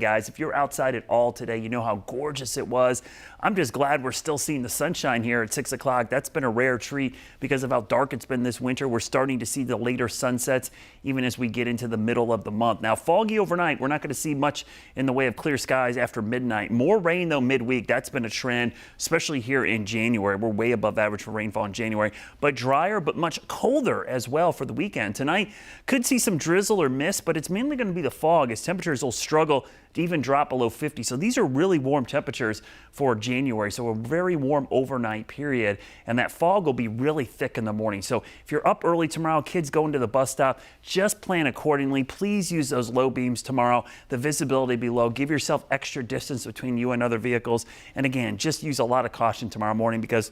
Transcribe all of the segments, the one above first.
Guys, if you're outside at all today, you know how gorgeous it was. I'm just glad we're still seeing the sunshine here at 6 o'clock. That's been a rare treat because of how dark it's been this winter. We're starting to see the later sunsets even as we get into the middle of the month. Now, foggy overnight. We're not going to see much in the way of clear skies after midnight. More rain, though, midweek. That's been a trend, especially here in January. We're way above average for rainfall in January, but drier, but much colder as well for the weekend. Tonight, could see some drizzle or mist, but it's mainly going to be the fog as temperatures will struggle to even drop below 50. So these are really warm temperatures for January. So a very warm overnight period, and that fog will be really thick in the morning. So if you're up early tomorrow, kids going to the bus stop, just plan accordingly. Please use those low beams tomorrow. The visibility be low. Give yourself extra distance between you and other vehicles. And again, just use a lot of caution tomorrow morning because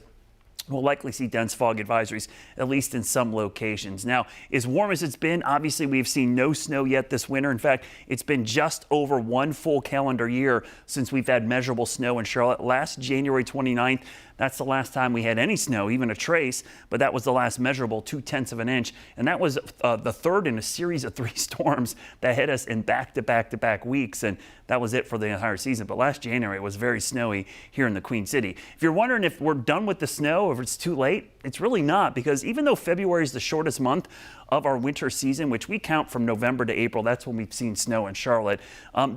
we'll likely see dense fog advisories, at least in some locations. Now, as warm as it's been, obviously we've seen no snow yet this winter. In fact, it's been just over one full calendar year since we've had measurable snow in Charlotte. Last January 29th, that's the last time we had any snow, even a trace, but that was the last measurable 0.2 of an inch. And that was the third in a series of 3 storms that hit us in back-to-back weeks. And that was it for the entire season. But last January was very snowy here in the Queen City. If you're wondering if we're done with the snow or if it's too late, it's really not, because even though February is the shortest month of our winter season, which we count from November to April, that's when we've seen snow in Charlotte,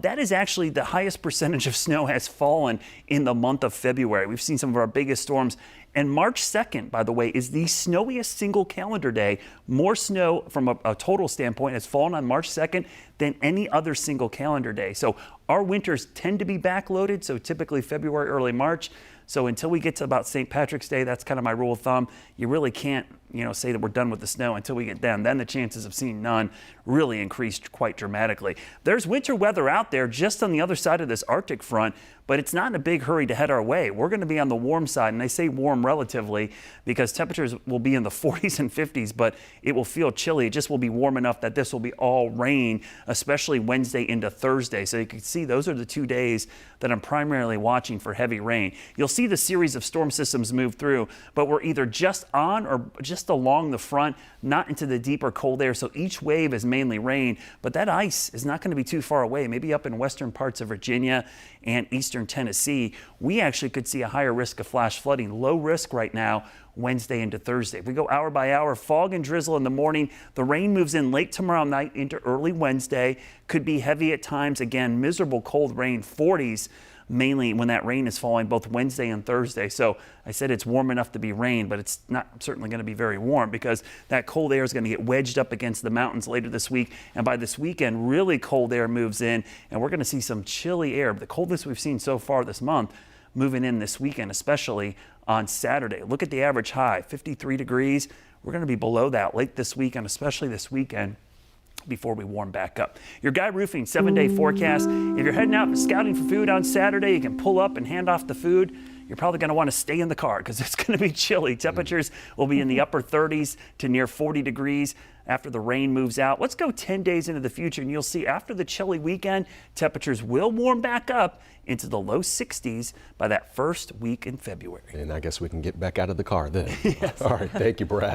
that is actually the highest percentage of snow has fallen in the month of February. We've seen some of our biggest storms. And March 2nd, by the way, is the snowiest single calendar day. More snow from a total standpoint has fallen on March 2nd than any other single calendar day. So our winters tend to be backloaded, so typically February, early March. So until we get to about St. Patrick's Day, that's kind of my rule of thumb. You really can't, say that we're done with the snow until we get down. Then the chances of seeing none really increased quite dramatically. There's winter weather out there just on the other side of this Arctic front, but it's not in a big hurry to head our way. We're going to be on the warm side, and I say warm relatively because temperatures will be in the 40s and 50s, but it will feel chilly. It just will be warm enough that this will be all rain, especially Wednesday into Thursday. So you can see those are the 2 days that I'm primarily watching for heavy rain. You'll see the series of storm systems move through, but we're either just on or just along the front, not into the deeper cold air. So each wave is mainly rain, but that ice is not going to be too far away. Maybe up in western parts of Virginia and eastern Tennessee, we actually could see a higher risk of flash flooding. Low risk right now, Wednesday into Thursday. If we go hour by hour, fog and drizzle in the morning. The rain moves in late tomorrow night into early Wednesday. Could be heavy at times. Again, miserable cold rain, 40s mainly when that rain is falling both Wednesday and Thursday. So I said it's warm enough to be rain, but it's not certainly going to be very warm because that cold air is going to get wedged up against the mountains later this week. And by this weekend, really cold air moves in, and we're going to see some chilly air. The coldest we've seen so far this month moving in this weekend, especially on Saturday. Look at the average high, 53 degrees. We're going to be below that late this week and especially this weekend before we warm back up. Your Guy Roofing 7-day forecast. If you're heading out scouting for food on Saturday, you can pull up and hand off the food. You're probably going to want to stay in the car because it's going to be chilly. Temperatures will be in the upper 30s to near 40 degrees after the rain moves out. Let's go 10 days into the future, and you'll see after the chilly weekend, temperatures will warm back up into the low 60s by that first week in February. And I guess we can get back out of the car then. Yes. All right. Thank you, Brad.